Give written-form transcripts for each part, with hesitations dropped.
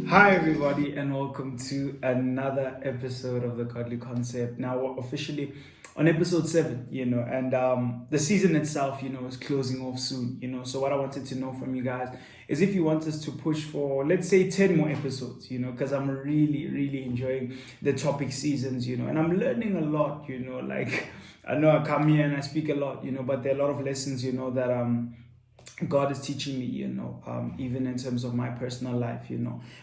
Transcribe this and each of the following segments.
Hi, everybody, and welcome to another episode of the Godly Concept. Now, we're officially on episode 7, and the season itself, is closing off soon, So, what I wanted to know from you guys is if you want us to push for, let's say, 10 more episodes, because I'm really, really enjoying the topic seasons, and I'm learning a lot, like I know I come here and I speak a lot, but there are a lot of lessons, that God is teaching me, even in terms of my personal life,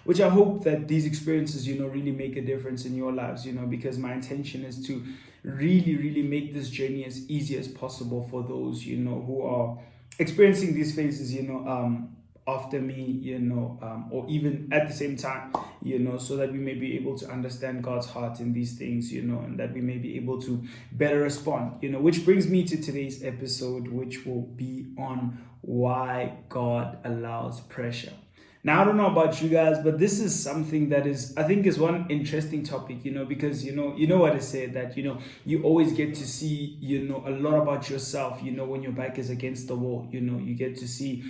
which I hope that these experiences, really make a difference in your lives, because my intention is to really, really make this journey as easy as possible for those, who are experiencing these phases, after me, or even at the same time, so that we may be able to understand God's heart in these things, and that we may be able to better respond, which brings me to today's episode, which will be on why God allows pressure. Now, I don't know about you guys, but this is something that I think is one interesting topic, because, you know what I said, that, you always get to see, a lot about yourself, when your back is against the wall, you get to see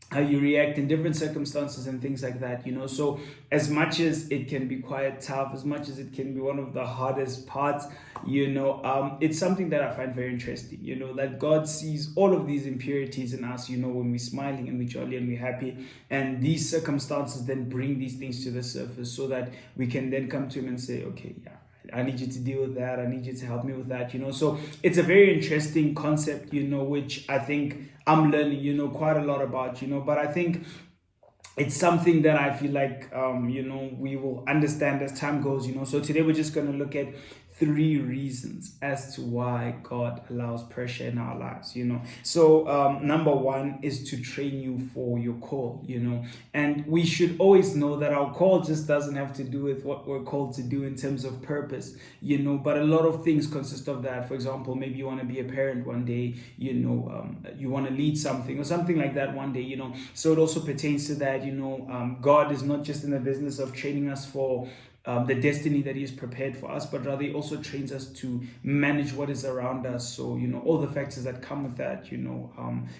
how you react in different circumstances and things like that, So as much as it can be quite tough, as much as it can be one of the hardest parts, it's something that I find very interesting, that God sees all of these impurities in us, when we're smiling and we're jolly and we're happy. And these circumstances then bring these things to the surface so that we can then come to Him and say, okay, yeah, I need you to deal with that. I need you to help me with that, So it's a very interesting concept, which I think I'm learning, quite a lot about, but I think it's something that I feel like, we will understand as time goes, So today we're just going to look at 3 reasons as to why God allows pressure in our lives, So number 1 is to train you for your call, and we should always know that our call just doesn't have to do with what we're called to do in terms of purpose, but a lot of things consist of that. For example, maybe you want to be a parent one day, you want to lead something or something like that one day, So it also pertains to that, God is not just in the business of training us for the destiny that He has prepared for us, but rather He also trains us to manage what is around us. So, all the factors that come with that,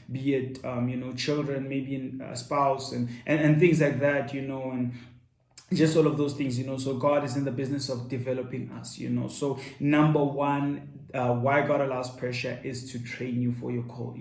be it, children, maybe a spouse and things like that, and just all of those things, So God is in the business of developing us, So number 1, why God allows pressure is to train you for your call,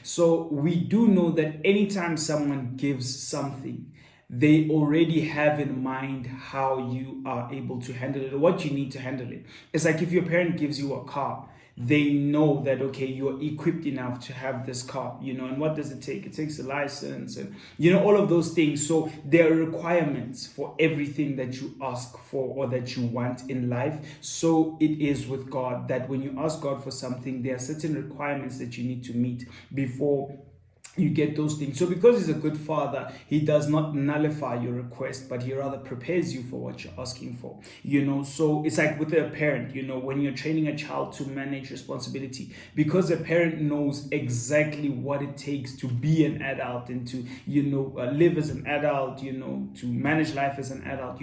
So we do know that anytime someone gives something, they already have in mind how you are able to handle it or what you need to handle it. It's like if your parent gives you a car, they know that, okay, you're equipped enough to have this car, and what does it take? It takes a license and, all of those things. So there are requirements for everything that you ask for or that you want in life. So it is with God that when you ask God for something, there are certain requirements that you need to meet before you get those things. So because He's a good Father, He does not nullify your request, but He rather prepares you for what you're asking for, So it's like with a parent, when you're training a child to manage responsibility, because a parent knows exactly what it takes to be an adult and to, live as an adult, to manage life as an adult,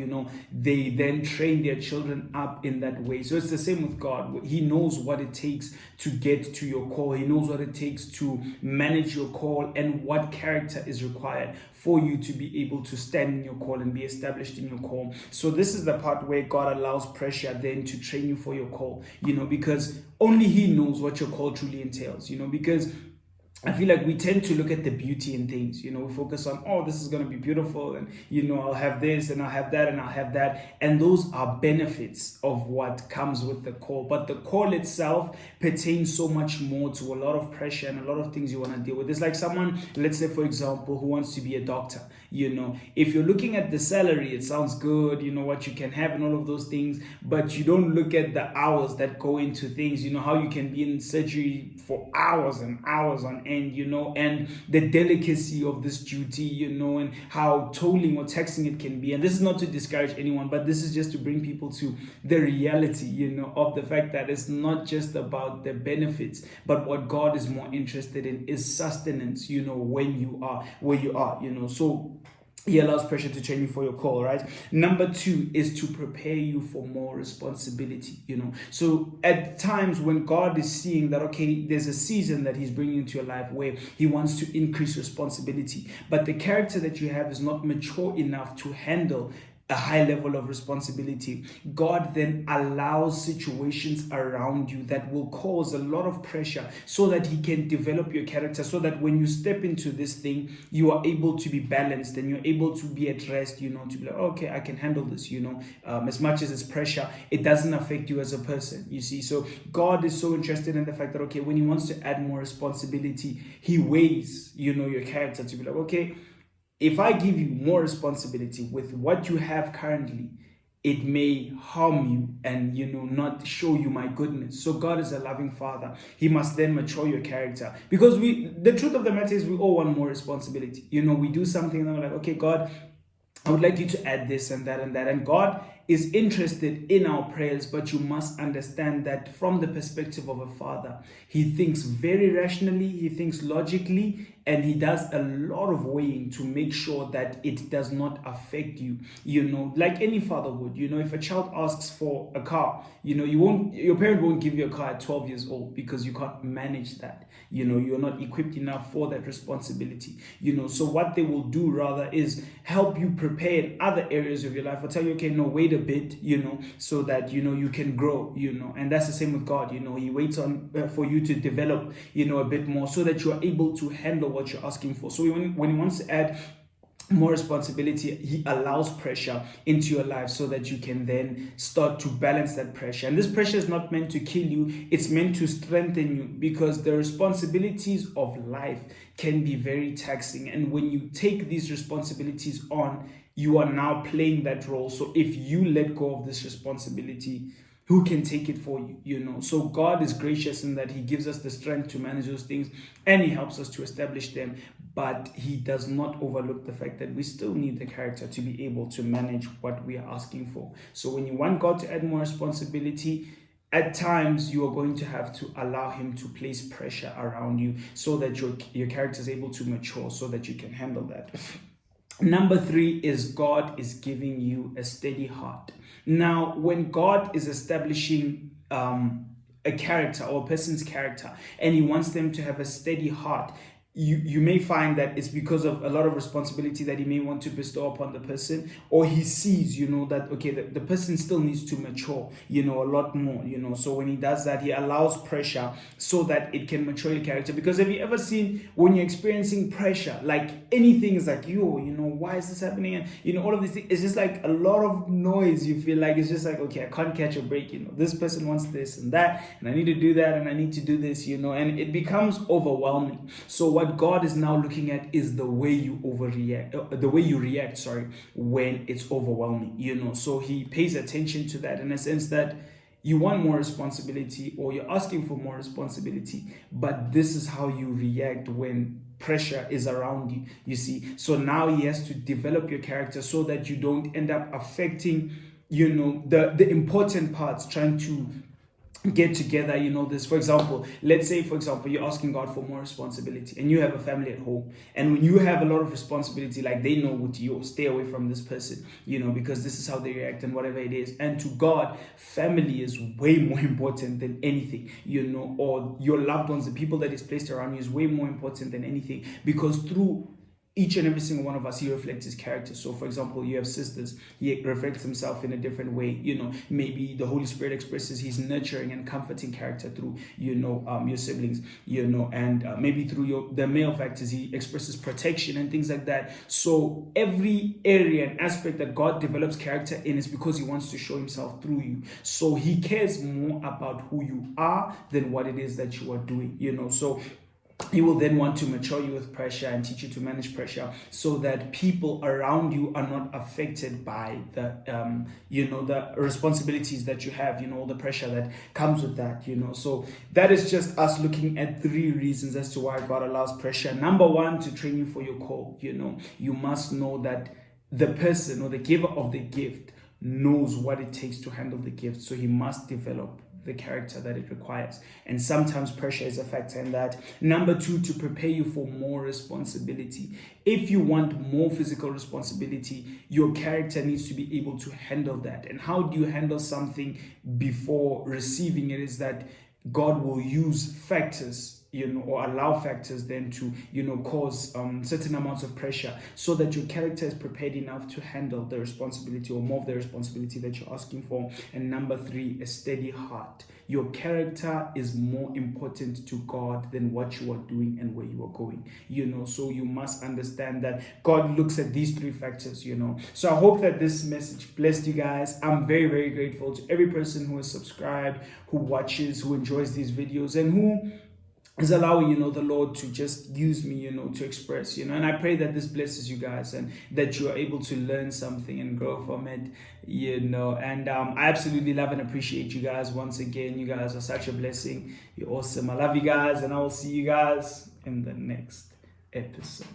they then train their children up in that way. So it's the same with God. He knows what it takes to get to your call. He knows what it takes to manage your call and what character is required for you to be able to stand in your call and be established in your call. So this is the part where God allows pressure then to train you for your call, because only He knows what your call truly entails, because I feel like we tend to look at the beauty in things, we focus on, oh, this is going to be beautiful and, I'll have this and I'll have that and I'll have that. And those are benefits of what comes with the call. But the call itself pertains so much more to a lot of pressure and a lot of things you want to deal with. It's like someone, let's say, for example, who wants to be a doctor. If you're looking at the salary, it sounds good, what you can have and all of those things, but you don't look at the hours that go into things, how you can be in surgery for hours and hours on end, and the delicacy of this duty, and how tolling or taxing it can be. And this is not to discourage anyone, but this is just to bring people to the reality, of the fact that it's not just about the benefits, but what God is more interested in is sustenance, when you are where you are, So He allows pressure to train you for your call, right? Number two is to prepare you for more responsibility, So at times when God is seeing that, okay, there's a season that he's bringing into your life where he wants to increase responsibility, but the character that you have is not mature enough to handle a high level of responsibility, God then allows situations around you that will cause a lot of pressure so that he can develop your character, so that when you step into this thing, you are able to be balanced and you're able to be at rest, to be like, okay, I can handle this, as much as it's pressure, it doesn't affect you as a person, you see. So God is so interested in the fact that, okay, when he wants to add more responsibility, he weighs, your character to be like, okay, if I give you more responsibility with what you have currently, it may harm you and, not show you my goodness. So God is a loving father. He must then mature your character, because the truth of the matter is we all want more responsibility. We do something and we're like, okay, God, I would like you to add this and that and that. And God is interested in our prayers, but you must understand that from the perspective of a father, he thinks very rationally, he thinks logically, and he does a lot of weighing to make sure that it does not affect you, like any father would. If a child asks for a car, your parent won't give you a car at 12 years old because you can't manage that. You're not equipped enough for that responsibility. So what they will do rather is help you prepare in other areas of your life, or tell you, okay, no, wait a bit, so that, you can grow, and that's the same with God. He waits on for you to develop, a bit more, so that you are able to handle what you're asking for. So when he wants to add more responsibility, he allows pressure into your life so that you can then start to balance that pressure. And this pressure is not meant to kill you, it's meant to strengthen you, because the responsibilities of life can be very taxing. And when you take these responsibilities on, you are now playing that role. So if you let go of this responsibility, who can take it for you, So God is gracious in that he gives us the strength to manage those things, and he helps us to establish them. But he does not overlook the fact that we still need the character to be able to manage what we are asking for. So when you want God to add more responsibility, at times you are going to have to allow him to place pressure around you so that your character is able to mature, so that you can handle that. Number three is God is giving you a steady heart. Now, when God is establishing a character or a person's character, and he wants them to have a steady heart, you may find that it's because of a lot of responsibility that he may want to bestow upon the person, or he sees, that, okay, the person still needs to mature, a lot more, so when he does that, he allows pressure so that it can mature your character. Because have you ever seen, when you're experiencing pressure, like anything is like, why is this happening? And, all of these things, it's just like a lot of noise. You feel like it's just like, okay, I can't catch a break, this person wants this and that, and I need to do that, and I need to do this, and it becomes overwhelming. So what God is now looking at is the way you react, when it's overwhelming, so he pays attention to that, in a sense that you want more responsibility, or you're asking for more responsibility, but this is how you react when pressure is around you, you see. So now he has to develop your character so that you don't end up affecting, the important parts, trying to get together, this. For example, let's say, you're asking God for more responsibility, and you have a family at home, and when you have a lot of responsibility, like they know what you stay away from this person, because this is how they react and whatever it is. And to God, family is way more important than anything, or your loved ones, the people that he's placed around you, is way more important than anything, because through each and every single one of us, he reflects his character. So for example, you have sisters, he reflects himself in a different way. Maybe the Holy Spirit expresses his nurturing and comforting character through, your siblings, and maybe through the male factors, he expresses protection and things like that. So every area and aspect that God develops character in is because he wants to show himself through you. So he cares more about who you are than what it is that you are doing, so he will then want to mature you with pressure and teach you to manage pressure, so that people around you are not affected by the the responsibilities that you have, all the pressure that comes with that, So that is just us looking at 3 reasons as to why God allows pressure. Number 1, to train you for your call. You must know that the person or the giver of the gift knows what it takes to handle the gift, so he must develop the character that it requires. And sometimes pressure is a factor in that. Number two, to prepare you for more responsibility. If you want more physical responsibility, your character needs to be able to handle that. And how do you handle something before receiving it is that God will use factors, or allow factors then to, cause certain amounts of pressure so that your character is prepared enough to handle the responsibility or more of the responsibility that you're asking for. And number three, a steady heart. Your character is more important to God than what you are doing and where you are going, so you must understand that God looks at these three factors, So I hope that this message blessed you guys. I'm very, very grateful to every person who has subscribed, who watches, who enjoys these videos, and who is allowing, the Lord to just use me, to express, and I pray that this blesses you guys and that you are able to learn something and grow from it, and I absolutely love and appreciate you guys. Once again, you guys are such a blessing. You're awesome. I love you guys, and I will see you guys in the next episode.